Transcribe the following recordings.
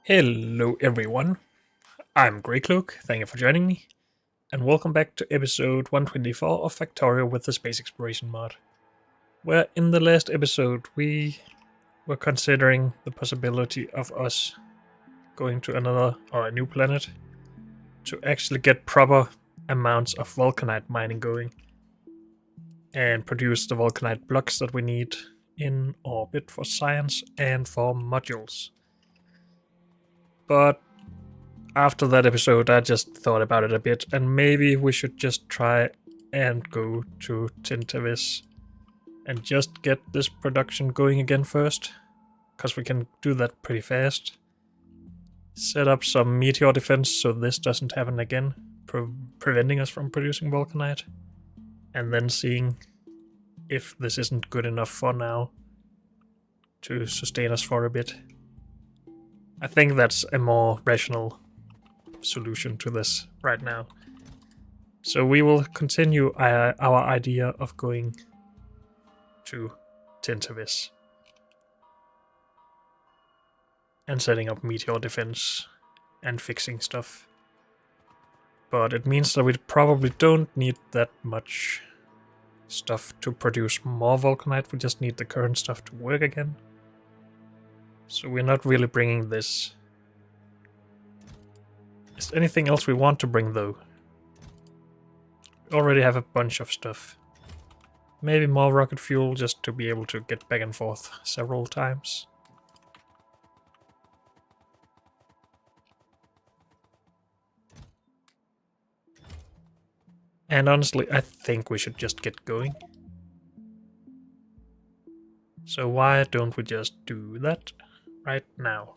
Hello, everyone. I'm Greycloak. Thank you for joining me, and welcome back to episode 124 of Factorio with the Space Exploration mod. Where in the last episode we were considering the possibility of us going to another or a new planet to actually get proper amounts of Vulcanite mining going and produce the Vulcanite blocks that we need in orbit for science and for modules. But after that episode, I just thought about it a bit, and maybe we should just try and go to Tintavis and just get this production going again first, because we can do that pretty fast. Set up some meteor defense so this doesn't happen again, preventing us from producing Vulcanite, and then seeing if this isn't good enough for now to sustain us for a bit. I think that's a more rational solution to this right now. So we will continue our idea of going to Tintavis and setting up meteor defense and fixing stuff. But it means that we probably don't need that much stuff to produce more Vulcanite. We just need the current stuff to work again. So we're not really bringing this. Is there anything else we want to bring though? We already have a bunch of stuff. Maybe more rocket fuel just to be able to get back and forth several times. And honestly, I think we should just get going. So why don't we just do that right now?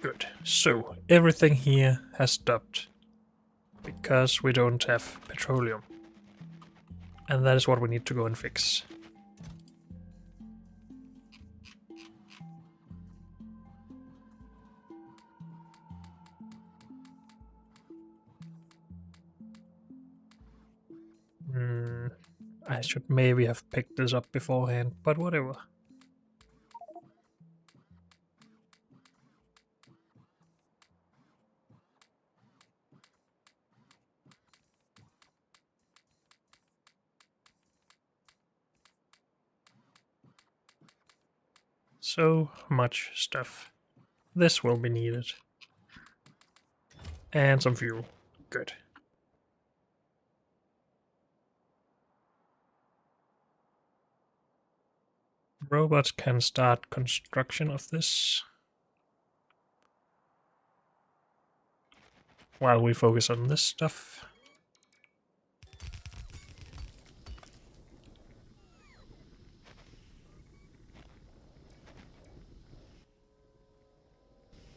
Good. So everything here has stopped because we don't have petroleum. And that is what we need to go and fix. I should maybe have picked this up beforehand, but whatever. So much stuff. This will be needed. And some fuel. Good. Robots can start construction of this while we focus on this stuff.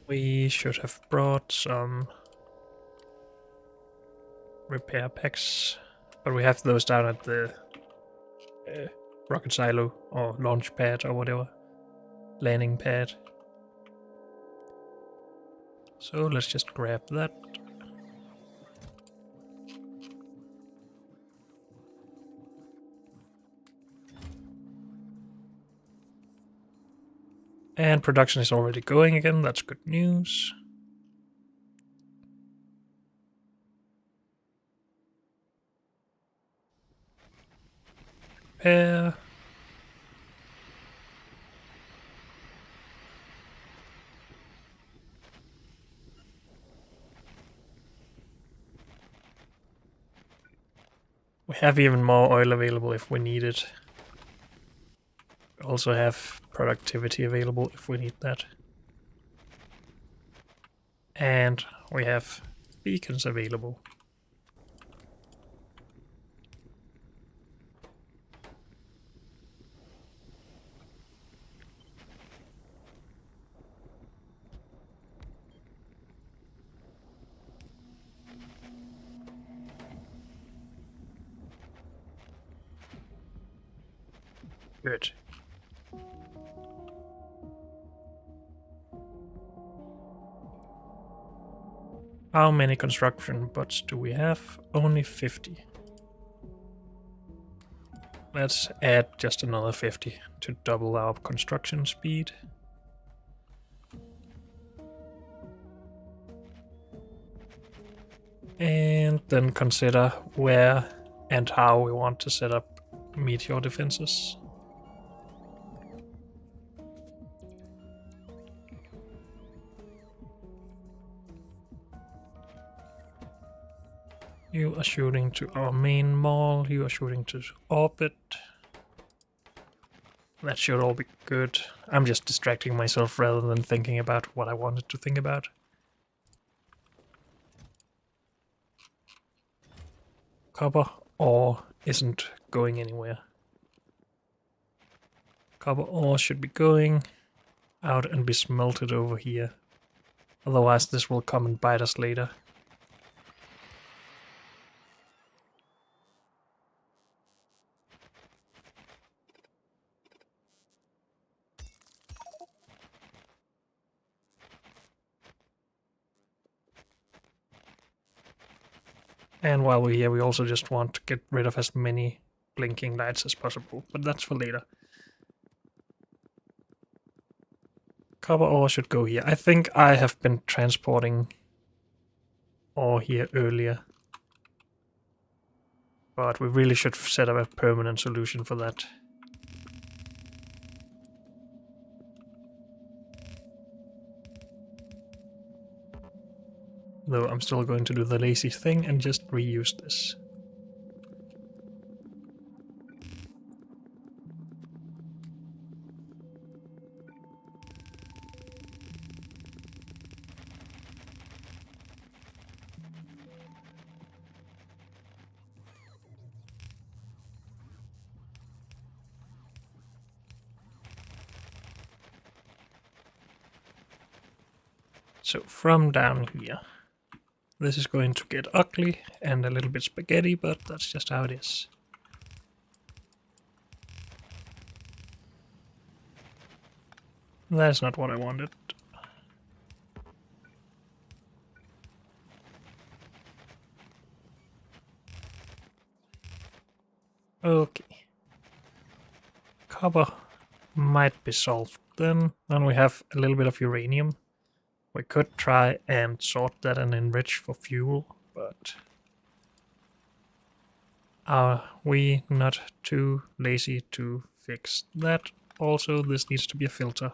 We should have brought some repair packs, but we have those down at the rocket silo or launch pad or whatever. Landing pad. So let's just grab that. And production is already going again, that's good news. Repair. We have even more oil available if we need it. We also have productivity available if we need that. And we have beacons available. Good. How many construction bots do we have? Only 50. Let's add just another 50 to double our construction speed. And then consider where and how we want to set up meteor defenses. You are shooting to our main mall, you are shooting to orbit. That should all be good. I'm just distracting myself rather than thinking about what I wanted to think about. Copper ore isn't going anywhere. Copper ore should be going out and be smelted over here. Otherwise this will come and bite us later. And while we're here, we also just want to get rid of as many blinking lights as possible, but that's for later. Copper ore should go here. I think I have been transporting ore here earlier, but we really should set up a permanent solution for that. Though I'm still going to do the lazy thing and just reuse this. So from down here, this is going to get ugly and a little bit spaghetti, but that's just how it is. That's not what I wanted. Okay. Copper might be solved then. Then we have a little bit of uranium. We could try and sort that and enrich for fuel, but are we not too lazy to fix that? Also, this needs to be a filter.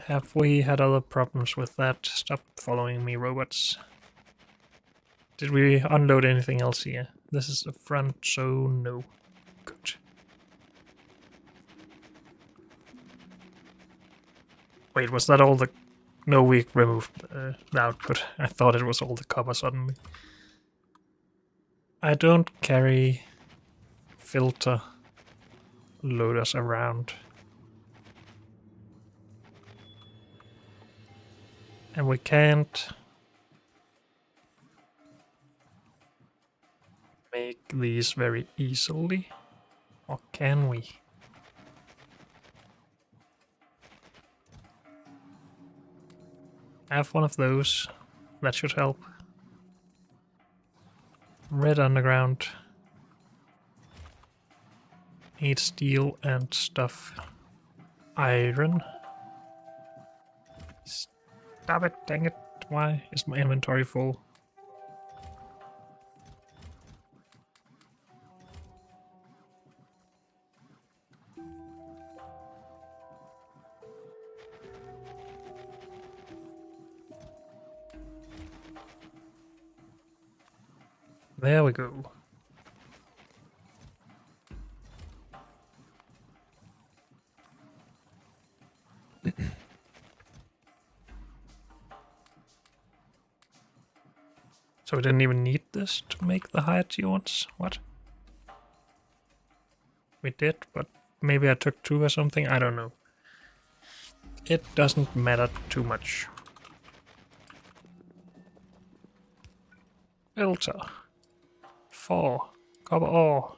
Have we had other problems with that? Stop following me, robots. Did we unload anything else here? This is the front, so no. Good. Wait, was that all the... No, we removed the output. I thought it was all the copper suddenly. I don't carry filter loaders around. And we can't make these very easily. Or can we? Have one of those. That should help. Red underground. Need steel and stuff. Iron. Stop it, dang it. Why is my inventory full? There we go. So we didn't even need this to make the higher tier ones? What? We did, but maybe I took 2 or something? I don't know. It doesn't matter too much. Filter. 4. Copper ore.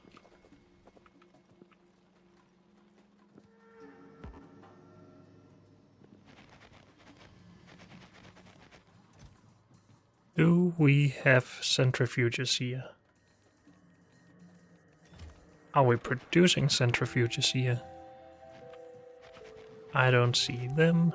Do we have centrifuges here? Are we producing centrifuges here? I don't see them.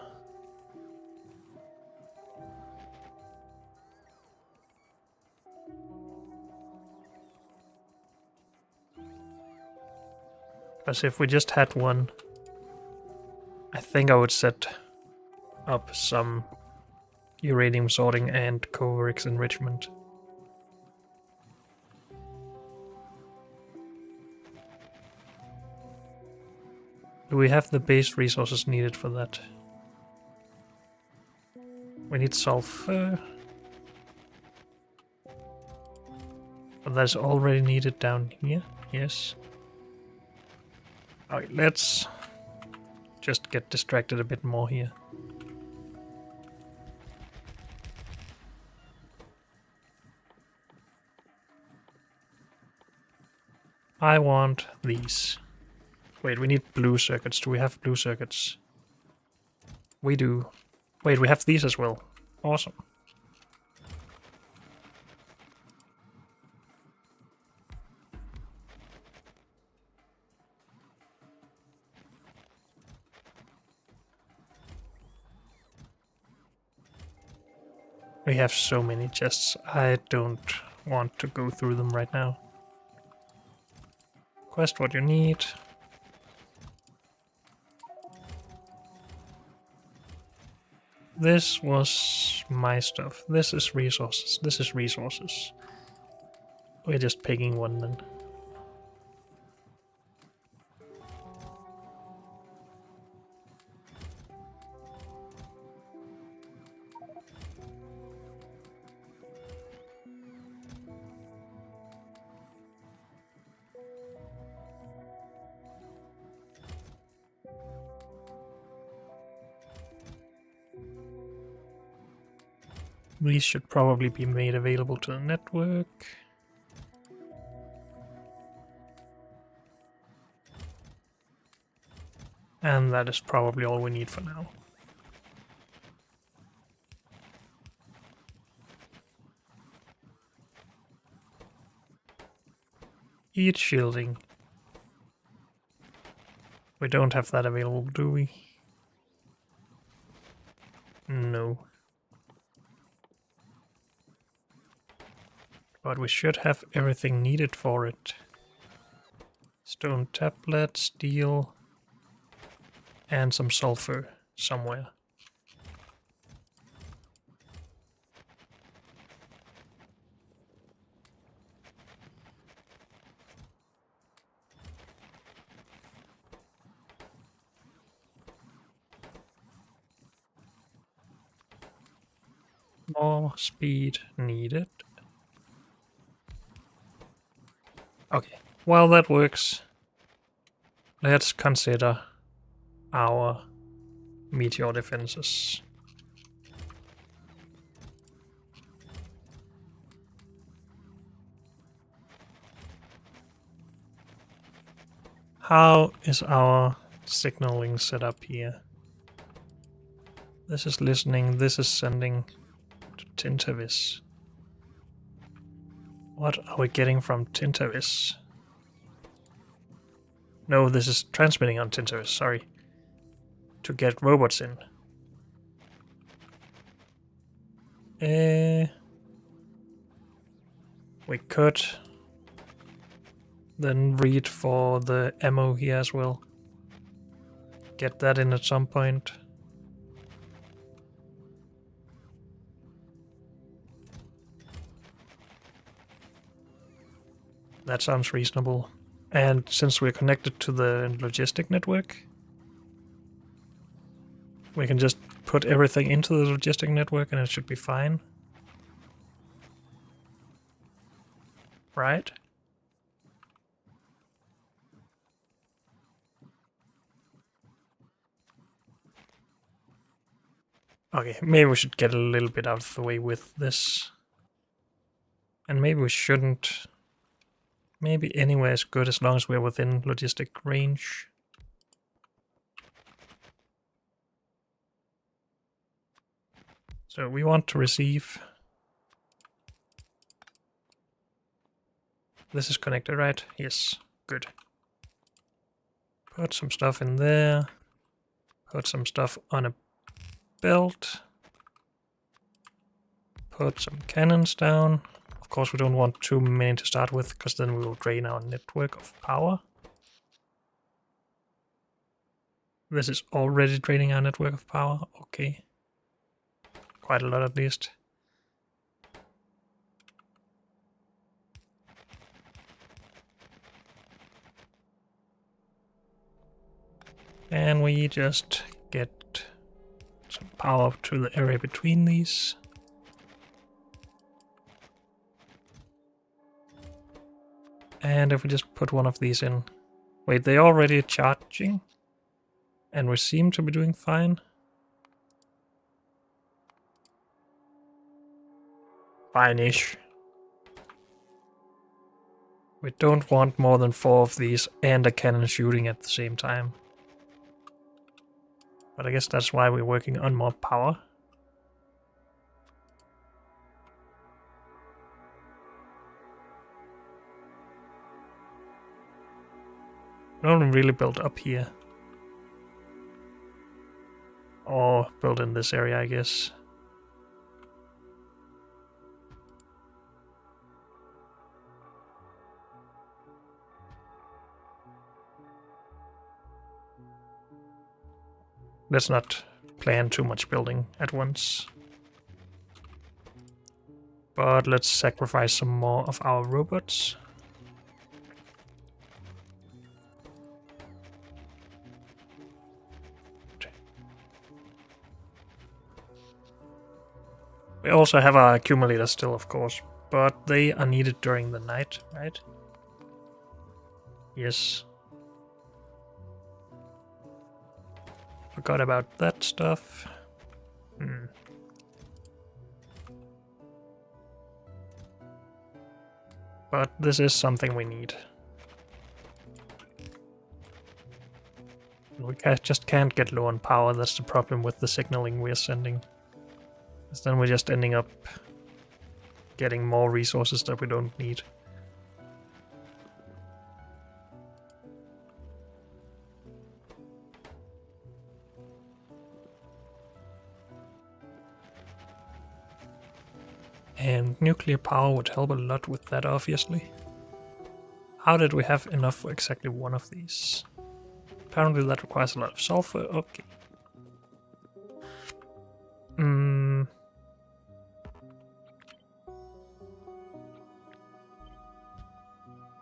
As if we just had one, I think I would set up some uranium sorting and Coverix enrichment. Do we have the base resources needed for that? We need sulfur. But that's already needed down here. Yes. Alright, let's just get distracted a bit more here. I want these. Wait, we need blue circuits. Do we have blue circuits? We do. Wait, we have these as well. Awesome. We have so many chests. I don't want to go through them right now. Quest what you need. This was my stuff. This is resources. This is resources. We're just picking one then. These should probably be made available to the network. And that is probably all we need for now. Heat shielding. We don't have that available, do we? No. But we should have everything needed for it. Stone tablet, steel, and some sulfur somewhere. More speed needed. Okay, while that works, let's consider our meteor defenses. How is our signaling set up here? This is listening, this is sending to Tintavis. What are we getting from Tintavis? No, this is transmitting on Tintavis, sorry. To get robots in. We could then read for the ammo here as well. Get that in at some point. That sounds reasonable. And since we're connected to the logistic network, we can just put everything into the logistic network and it should be fine. Right? Okay, maybe we should get a little bit out of the way with this. And maybe we shouldn't Maybe anywhere is good as long as we're within logistic range. So we want to receive. This is connected, right? Yes, good. Put some stuff in there. Put some stuff on a belt. Put some cannons down. Of course, we don't want too many to start with, because then we will drain our network of power. This is already draining our network of power. Okay. Quite a lot at least. And we just get some power to the area between these. And if we just put one of these in. Wait, they're already charging? And we seem to be doing fine. Fine-ish. We don't want more than 4 of these and a cannon shooting at the same time. But I guess that's why we're working on more power. We don't really build up here. Or build in this area, I guess. Let's not plan too much building at once. But let's sacrifice some more of our robots. We also have our accumulators still, of course, but they are needed during the night, right? Yes. Forgot about that stuff. But this is something we need. We just can't get low on power, that's the problem with the signaling we're sending. Because then we're just ending up getting more resources that we don't need. And nuclear power would help a lot with that, obviously. How did we have enough for exactly one of these? Apparently that requires a lot of sulfur. Okay.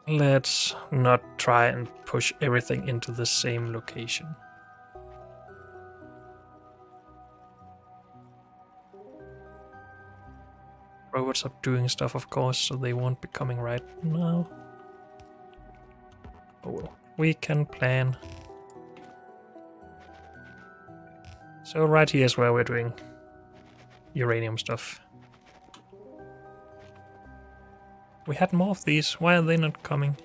Let's not try and push everything into the same location. Robots are doing stuff, of course, so they won't be coming right now. Oh well, we can plan. So right here is where we're doing uranium stuff. We had more of these. Why are they not coming?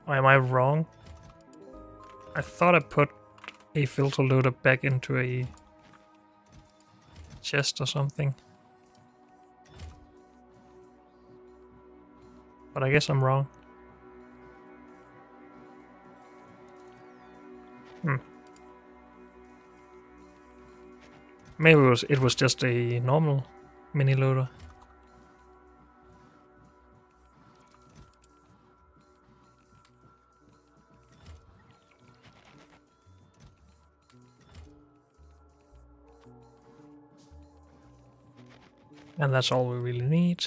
Or am I wrong? I thought I put a filter loader back into a chest or something. But I guess I'm wrong. Maybe it was just a normal mini loader. And that's all we really need.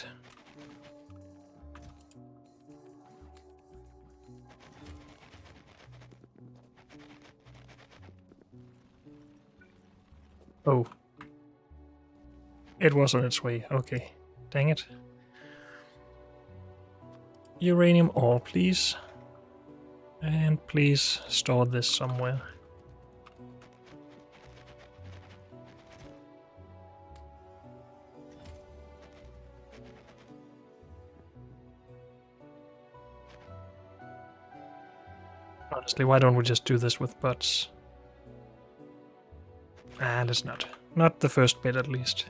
Oh. It was on its way. Okay. Dang it. Uranium ore, please. And please store this somewhere. Honestly, why don't we just do this with bots? Ah, let's not. Not the first bit, at least.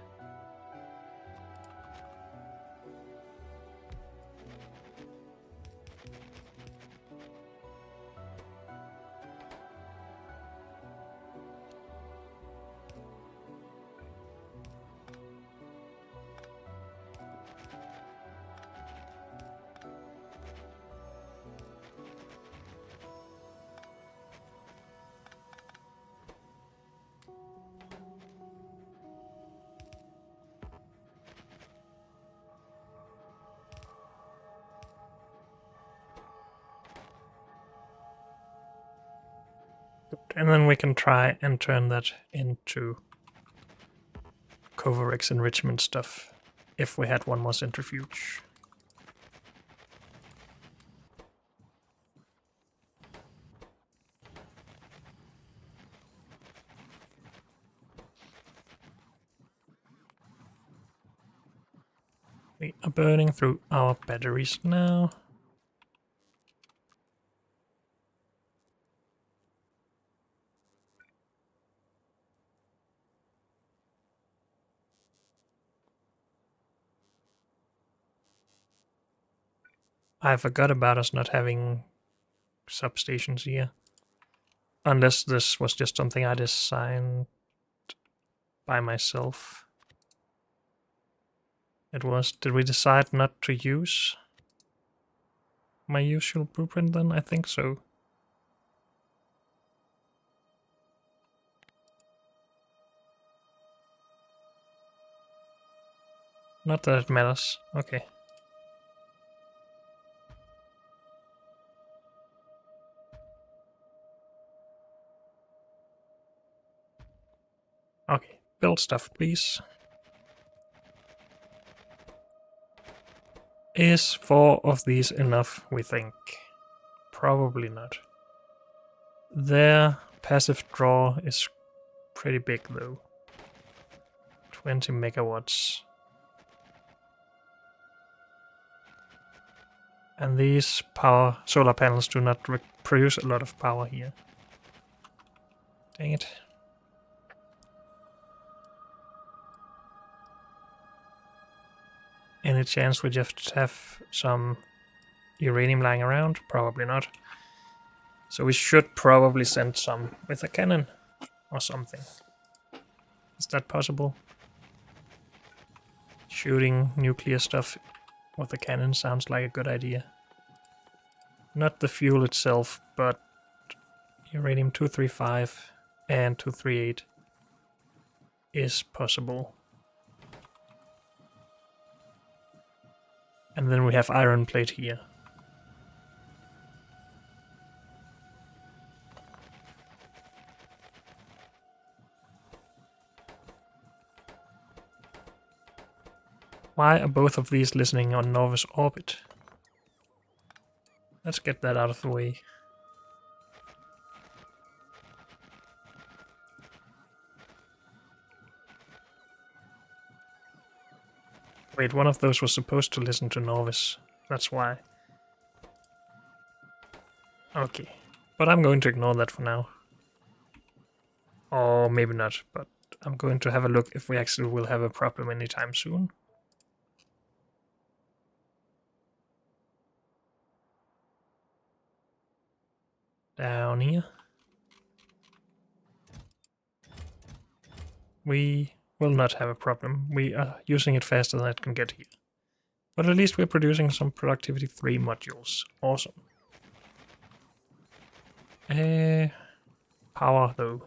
And then we can try and turn that into Covarex enrichment stuff if we had one more centrifuge. We are burning through our batteries now. I forgot about us not having substations here. Unless this was just something I designed by myself. It was. Did we decide not to use my usual blueprint then? I think so. Not that it matters. Okay. Okay, build stuff, please. Is 4 of these enough, we think? Probably not. Their passive draw is pretty big though. 20 megawatts. And these solar panels do not produce a lot of power here. Dang it. Any chance we just have some uranium lying around? Probably not. So we should probably send some with a cannon or something. Is that possible? Shooting nuclear stuff with a cannon sounds like a good idea. Not the fuel itself, but uranium-235 and 238 is possible. And then we have iron plate here. Why are both of these listening on Norvis orbit? Let's get that out of the way. Wait, one of those was supposed to listen to Norvis. That's why. Okay. But I'm going to ignore that for now. Or maybe not, but I'm going to have a look if we actually will have a problem anytime soon. Down here. We will not have a problem. We are using it faster than it can get here. But at least we're producing some productivity 3 modules. Awesome. Power though.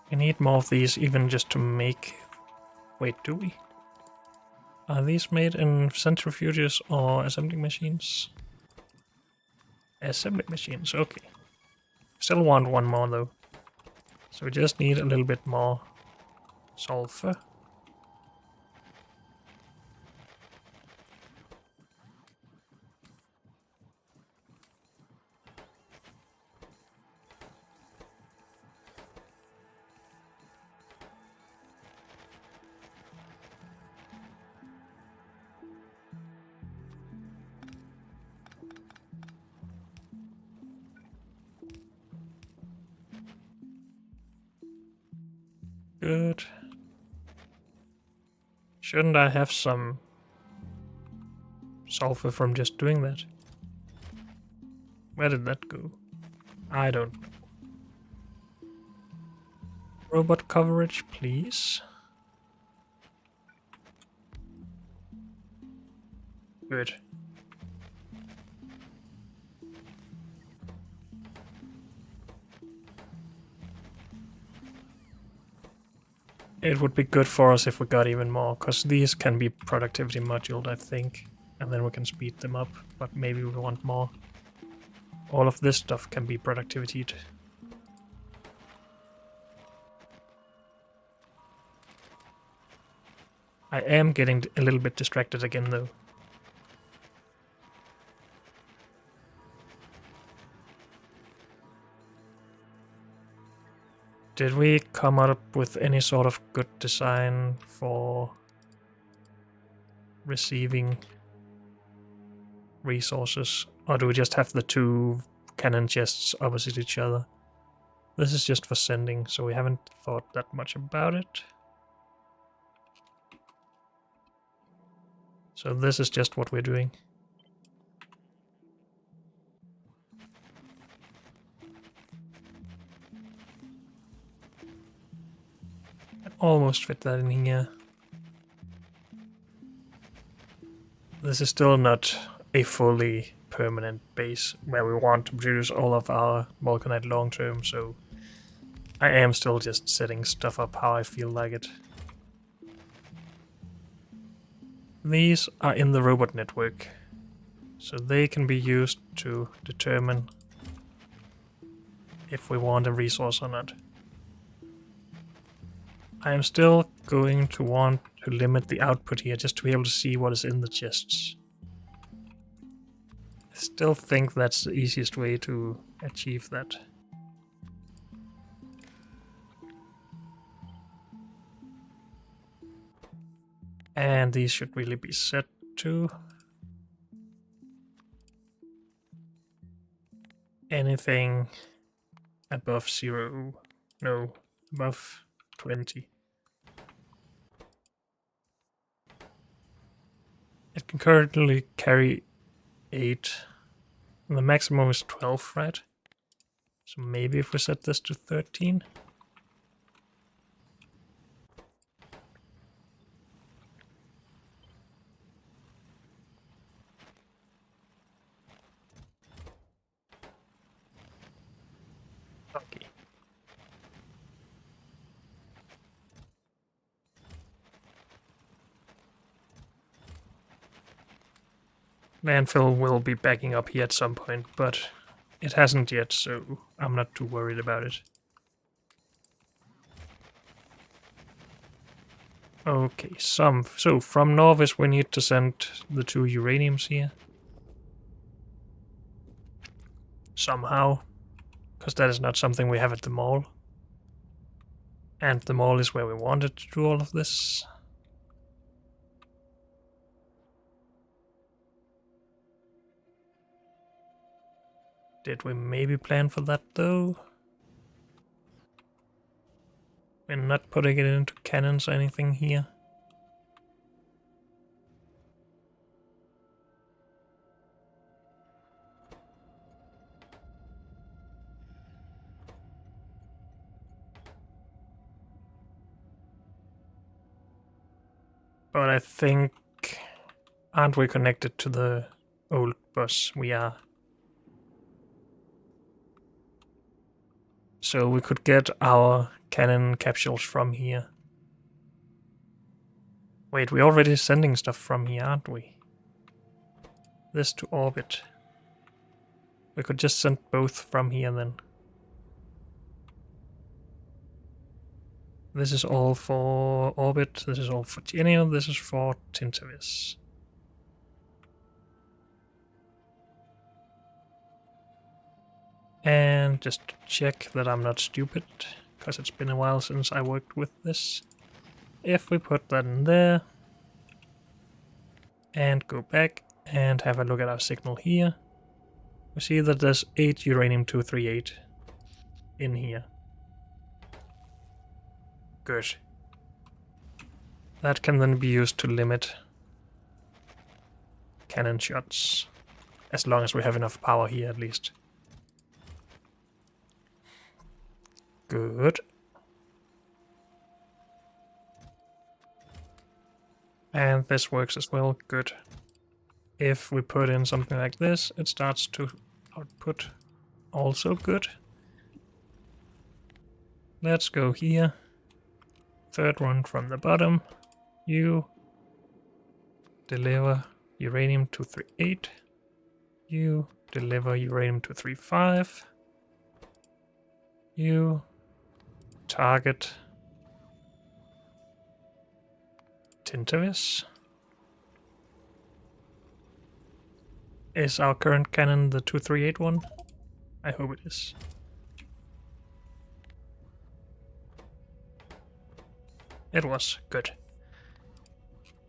We need more of these even just to make... Wait, do we? Are these made in centrifuges or assembly machines? Assembly machines, okay. Still want one more though. So we just need a little bit more sulfur. Good. Shouldn't I have some sulfur from just doing that? Where did that go? I don't know. Robot coverage, please. Good. It would be good for us if we got even more, because these can be productivity moduled, I think. And then we can speed them up, but maybe we want more. All of this stuff can be productivityed. I am getting a little bit distracted again, though. Did we come up with any sort of good design for receiving resources? Or do we just have the two cannon chests opposite each other? This is just for sending, so we haven't thought that much about it. So this is just what we're doing. I almost fit that in here. This is still not a fully permanent base where we want to produce all of our Vulcanite long term, so I am still just setting stuff up how I feel like it. These are in the robot network, so they can be used to determine if we want a resource or not. I am still going to want to limit the output here just to be able to see what is in the chests. I still think that's the easiest way to achieve that. And these should really be set to anything above 0. No, above 20. It can currently carry 8. And the maximum is 12, right? So maybe if we set this to 13. Okay. Landfill will be backing up here at some point, but it hasn't yet, so I'm not too worried about it. Okay, so from Norvis we need to send the 2 uraniums here. Somehow. Because that is not something we have at the mall. And the mall is where we wanted to do all of this. Did we maybe plan for that though? We're not putting it into cannons or anything here. But I think... Aren't we connected to the old bus? We are. So we could get our cannon capsules from here. Wait, we're already sending stuff from here, aren't we? This to orbit. We could just send both from here then. This is all for Orbit, this is all for Genio, this is for Tintavis. And just to check that I'm not stupid, because it's been a while since I worked with this. If we put that in there, and go back and have a look at our signal here, we see that there's 8 uranium-238 in here. Good. That can then be used to limit cannon shots, as long as we have enough power here at least. Good. And this works as well. Good. If we put in something like this, it starts to output. Also good. Let's go here. Third one from the bottom. You deliver uranium-238. You deliver uranium-235. You target Tintavis. Is our current cannon the 238 one? I hope it is. It was. Good.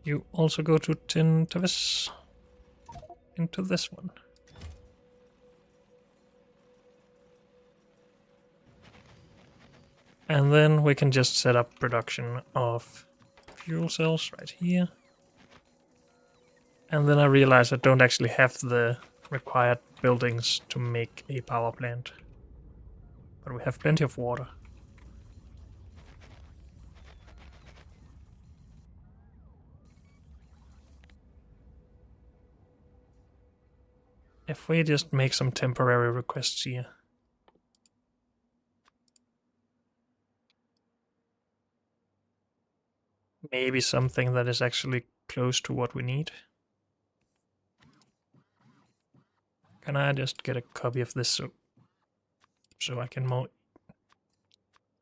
You also go to Tintavis. Into this one. And then we can just set up production of fuel cells right here. And then I realize I don't actually have the required buildings to make a power plant. But we have plenty of water. If we just make some temporary requests here. Maybe something that is actually close to what we need. Can I just get a copy of this so I can more...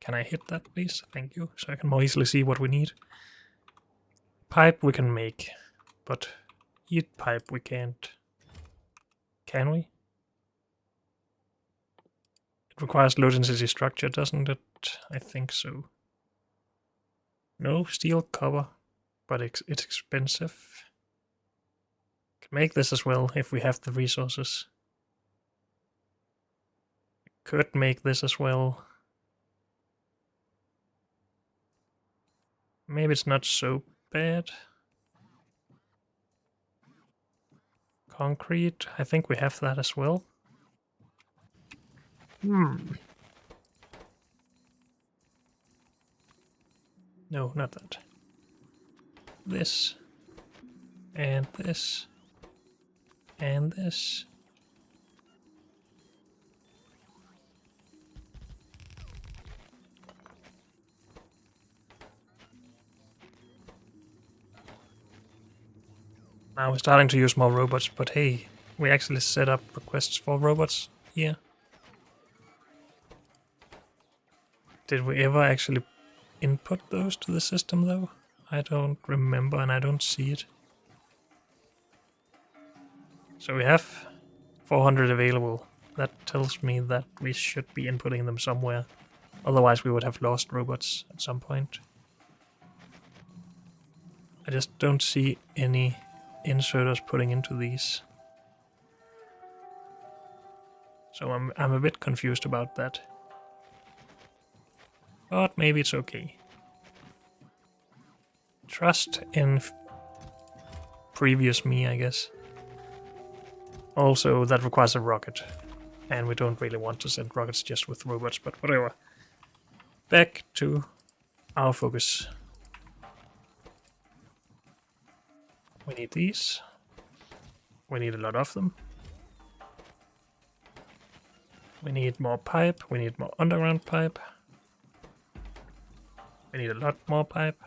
Can I hit that, please? Thank you. So I can more easily see what we need. Pipe we can make, but heat pipe we can't. Can we? It requires low density structure, doesn't it? I think so. No steel cover, but it's expensive. Can make this as well if we have the resources. Could make this as well. Maybe it's not so bad. Concrete, I think we have that as well. No, not that. This. And this. And this. Now we're starting to use more robots, but hey, we actually set up requests for robots here. Did we ever actually input those to the system though? I don't remember and I don't see it. So we have 400 available. That tells me that we should be inputting them somewhere. Otherwise we would have lost robots at some point. I just don't see any inserters putting into these. So I'm a bit confused about that. But maybe it's okay. Trust in previous me, I guess. Also, that requires a rocket. And we don't really want to send rockets just with robots, but whatever. Back to our focus. We need these. We need a lot of them. We need more pipe. We need more underground pipe. We need a lot more pipe.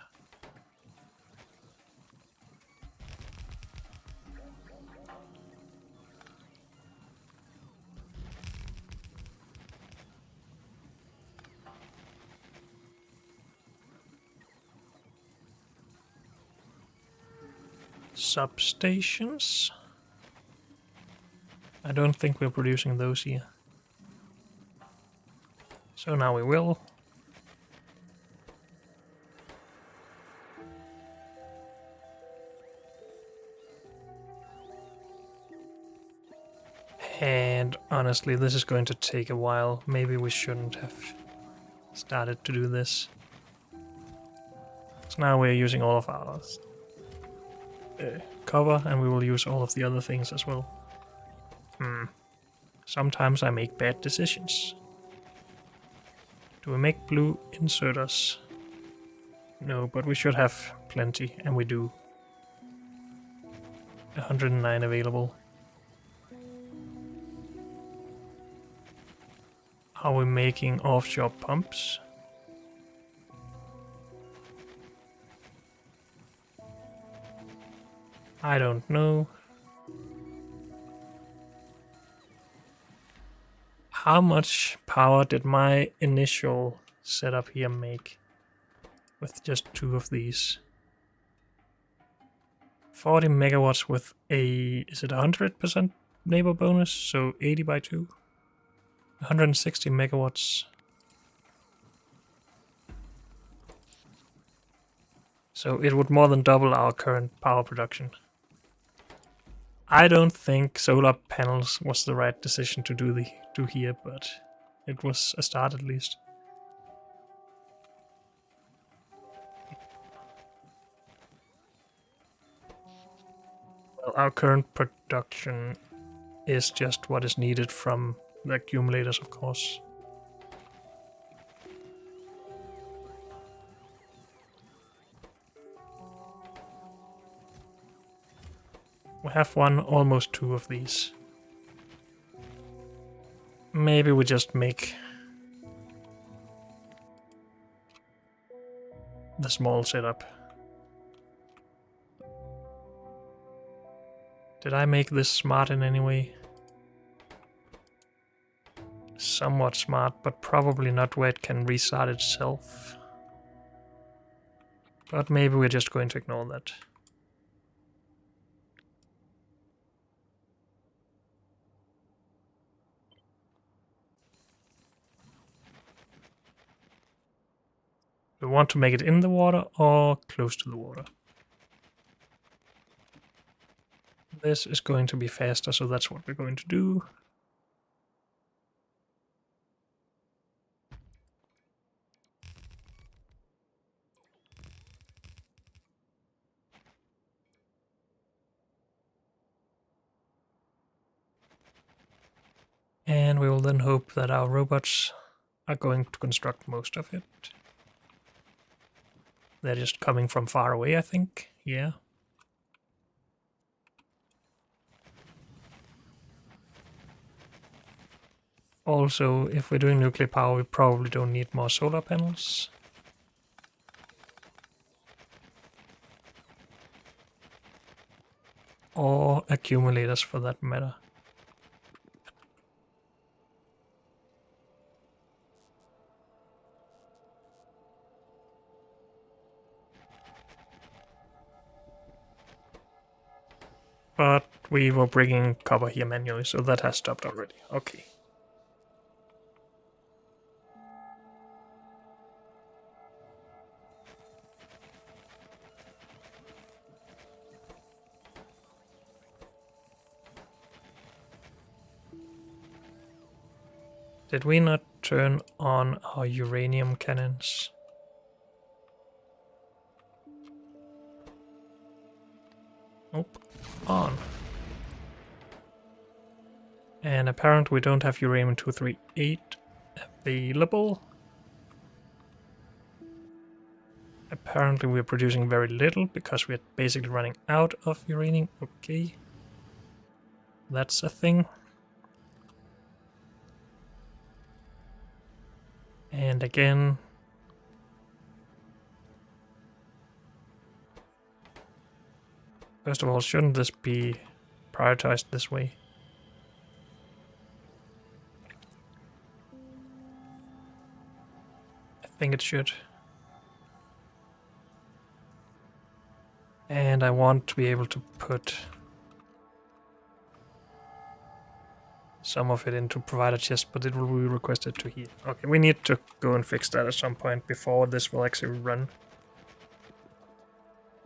Substations. I don't think we're producing those here. So now we will. And honestly, this is going to take a while. Maybe we shouldn't have started to do this. So now we're using all of our cover, and we will use all of the other things as well. Sometimes I make bad decisions. Do we make blue inserters? No, but we should have plenty, and we do. 109 available. Are we making offshore pumps? I don't know. How much power did my initial setup here make with just 2 of these? 40 megawatts with a, is it 100% neighbor bonus? So 80 by 2. 160 megawatts. So it would more than double our current power production. I don't think solar panels was the right decision to do here, but it was a start at least. Well, our current production is just what is needed from the accumulators, of course. We have almost 2 of these. Maybe we just make the small setup. Did I make this smart in any way? Somewhat smart, but probably not where it can restart itself. But maybe we're just going to ignore that. We want to make it in the water or close to the water. This is going to be faster, so that's what we're going to do. And we will then hope that our robots are going to construct most of it. They're just coming from far away, I think. Yeah. Also, if we're doing nuclear power, we probably don't need more solar panels. Or accumulators, for that matter. But we were bringing copper here manually, so that has stopped already. Okay. Did we not turn on our uranium cannons? Nope. On. And apparently we don't have uranium-238 available. Apparently we're producing very little because we're basically running out of uranium. Okay. That's a thing. And again... First of all, shouldn't this be prioritized this way? I think it should. And I want to be able to put some of it into provider chest, but it will be requested to here. Okay, we need to go and fix that at some point before this will actually run.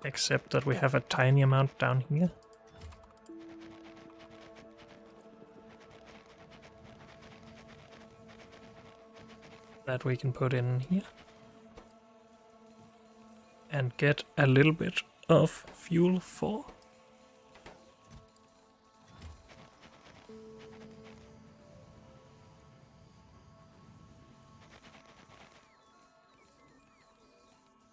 Except that we have a tiny amount down here. That we can put in here. And get a little bit of fuel for.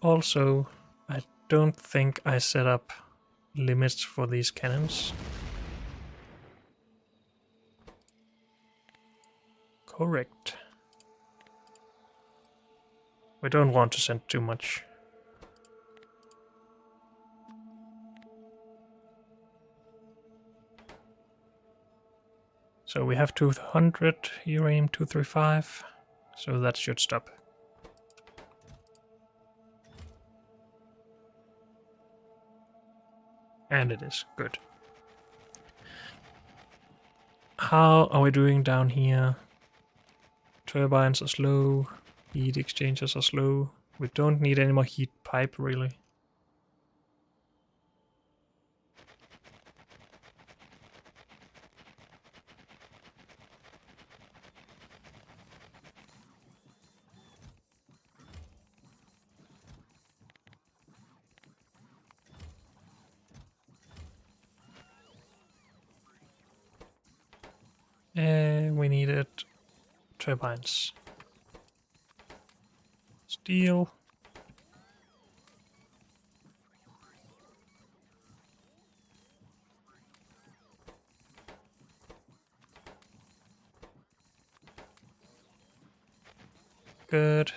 Also, I don't think I set up limits for these cannons. Correct. We don't want to send too much. So we have 200 uranium 235, so that should stop. And it is good. How are we doing down here? Turbines are slow, heat exchangers are slow. We don't need any more heat pipe really. We needed turbines. Steel. Good.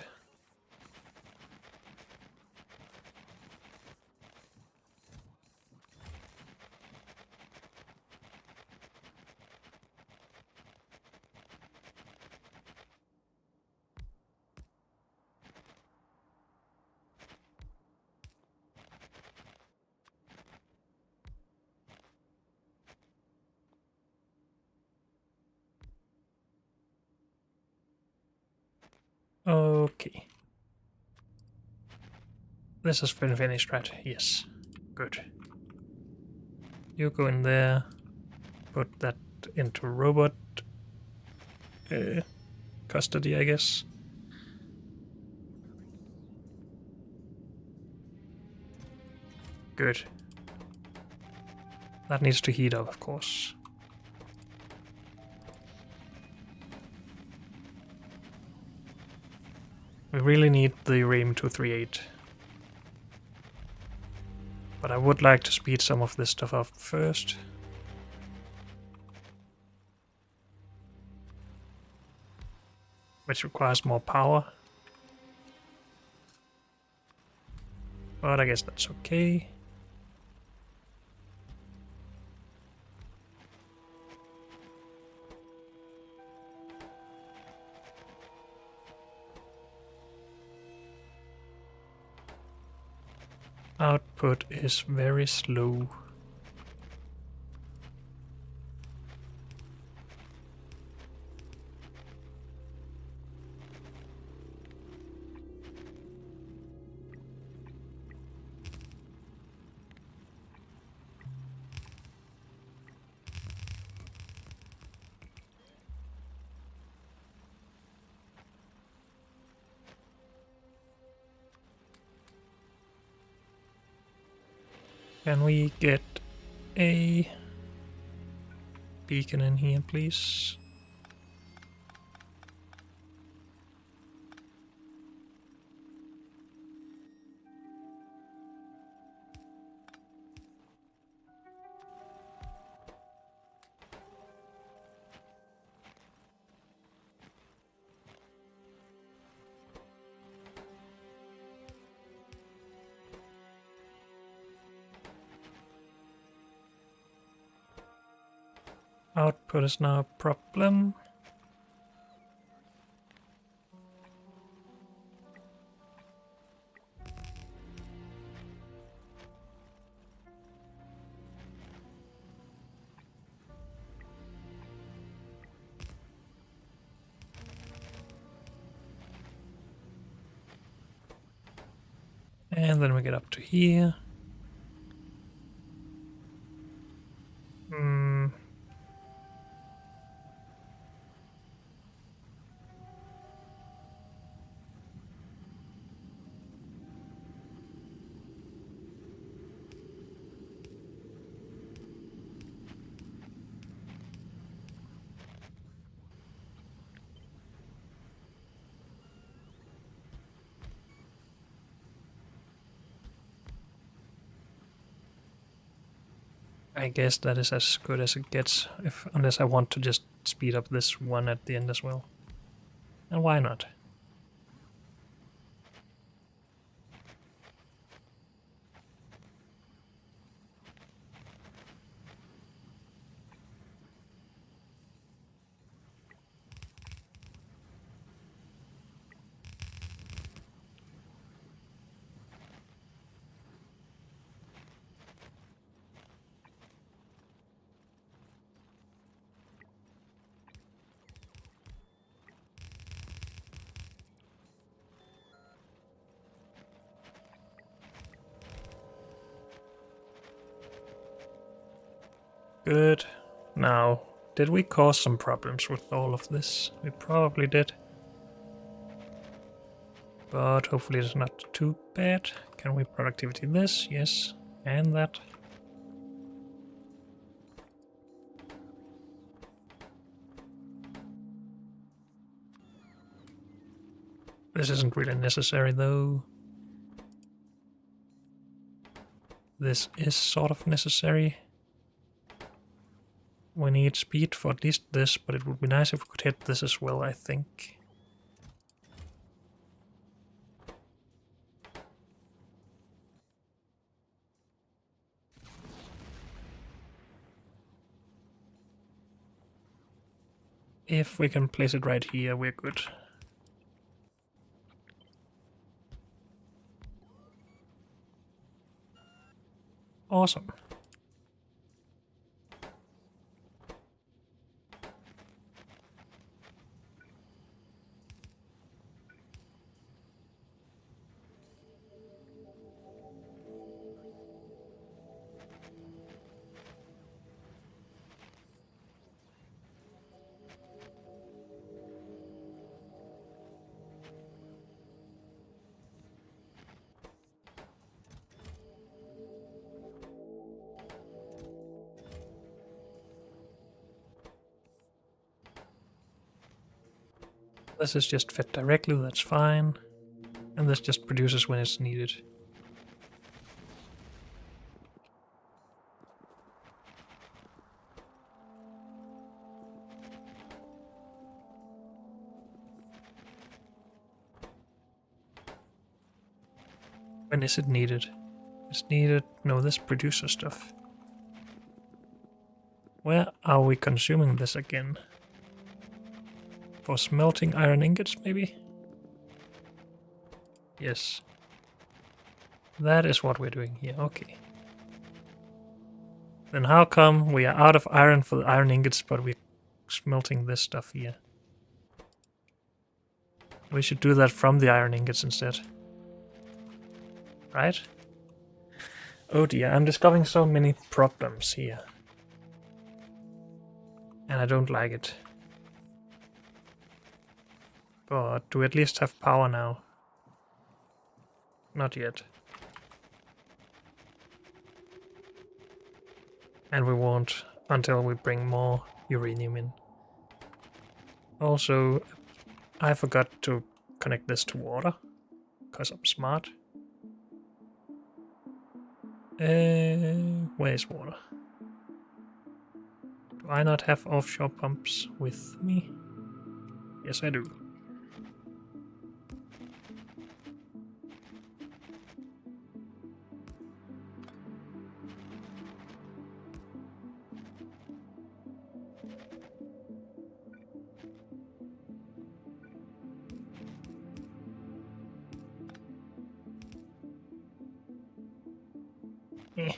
Okay. This has been finished, right? Yes. Good. You go in there. Put that into robot custody, I guess. Good. That needs to heat up, of course. We really need the RAIM 238. But I would like to speed some of this stuff up first. Which requires more power. But I guess that's okay. Output is very slow. Can we get a beacon in here, please? Output is now a problem. And then we get up to here. I guess that is as good as it gets, unless I want to just speed up this one at the end as well. And why not? Good. Now, did we cause some problems with all of this? We probably did. But hopefully it's not too bad. Can we productivity this? Yes. And that. This isn't really necessary though. This is sort of necessary. We need speed for at least this, but it would be nice if we could hit this as well, I think. If we can place it right here, we're good. Awesome. This is just fed directly, that's fine. And this just produces when it's needed. When is it needed? It's needed... No, this produces stuff. Where are we consuming this again? For smelting iron ingots, maybe? Yes. That is what we're doing here, okay. Then how come we are out of iron for the iron ingots, but we're smelting this stuff here? We should do that from the iron ingots instead. Right? Oh dear, I'm discovering so many problems here. And I don't like it. But do we at least have power now? Not yet. And we won't until we bring more uranium in. Also, I forgot to connect this to water, because I'm smart. Where's water? Do I not have offshore pumps with me? Yes, I do. Eh.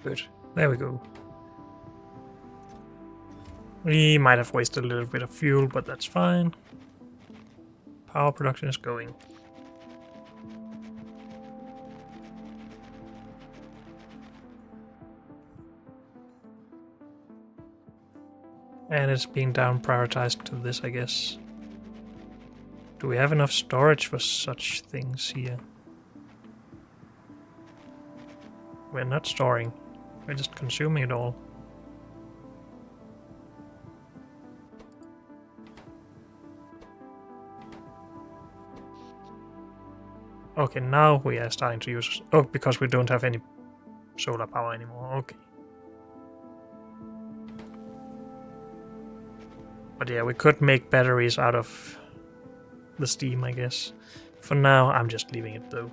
Good. There we go. We might have wasted a little bit of fuel, but that's fine. Power production is going. And it's being down prioritized to this, I guess. Do we have enough storage for such things here? We're not storing. We're just consuming it all. Okay, now we are starting to use... Oh, because we don't have any solar power anymore. Okay. But yeah, we could make batteries out of the steam, I guess. For now, I'm just leaving it though.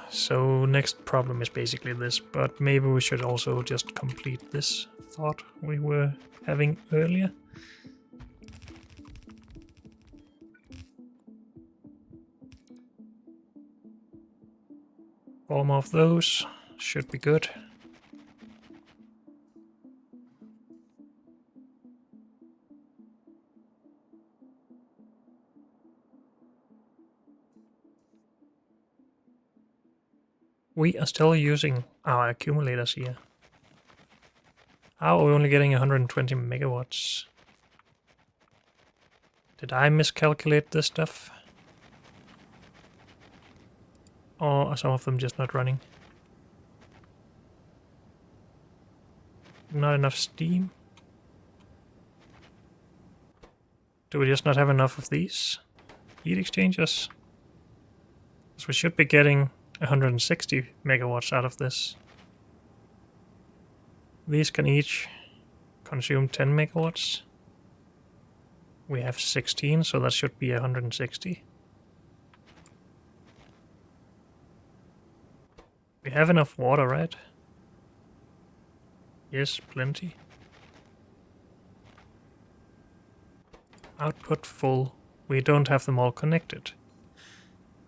So next problem is basically this, but maybe we should also just complete this thought we were having earlier. 4 more of those should be good. We are still using our accumulators here. How are we only getting 120 megawatts? Did I miscalculate this stuff? Or are some of them just not running? Not enough steam? Do we just not have enough of these heat exchangers? Because we should be getting 160 megawatts out of this. These can each consume 10 megawatts. We have 16, so that should be 160. We have enough water, right? Yes, plenty. Output full. We don't have them all connected.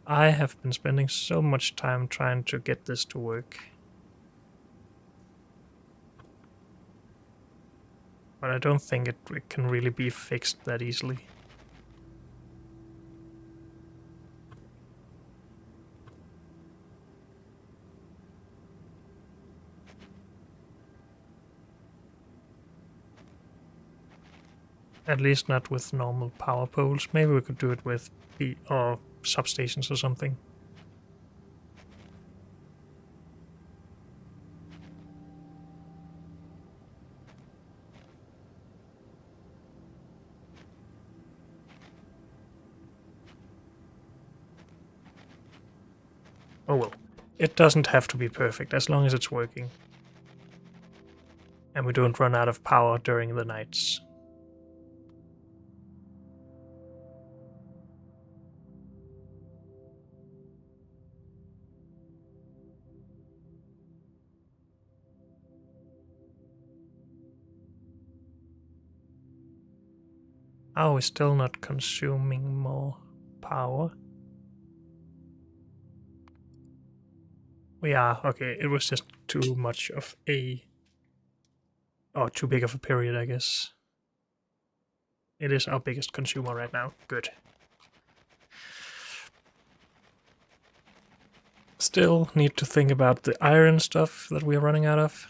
I have been spending so much time trying to get this to work. But I don't think it can really be fixed that easily. At least not with normal power poles. Maybe we could do it with or substations or something. Oh well. It doesn't have to be perfect as long as it's working. And we don't run out of power during the nights. Oh, we're still not consuming more power. We are. Okay, it was just too much of a... or too big of a period, I guess. It is our biggest consumer right now. Good. Still need to think about the iron stuff that we're running out of.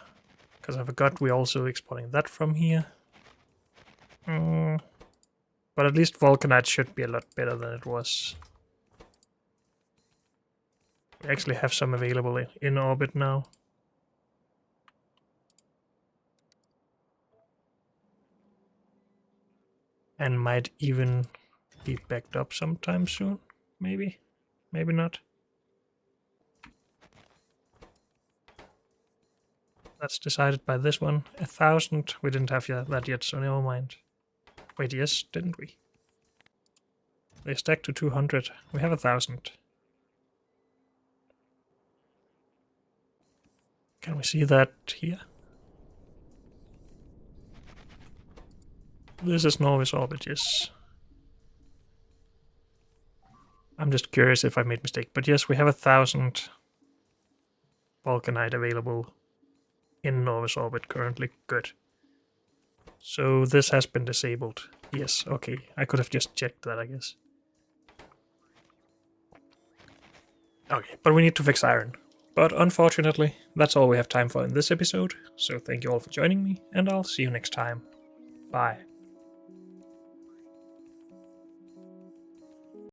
Because I forgot we're also exporting that from here. But at least Vulcanite should be a lot better than it was. We actually have some available in orbit now. And might even be backed up sometime soon. Maybe. Maybe not. That's decided by this one. 1,000. We didn't have that yet, so never mind. Wait, yes, didn't we? They stacked to 200. We have 1,000. Can we see that here? This is Norway's orbit, yes. I'm just curious if I made a mistake. But yes, we have 1,000 Vulcanite available in Nova's orbit currently. Good. So this has been disabled. Yes, okay. I could have just checked that, I guess. Okay, but we need to fix iron. But unfortunately, that's all we have time for in this episode. So thank you all for joining me, and I'll see you next time. Bye.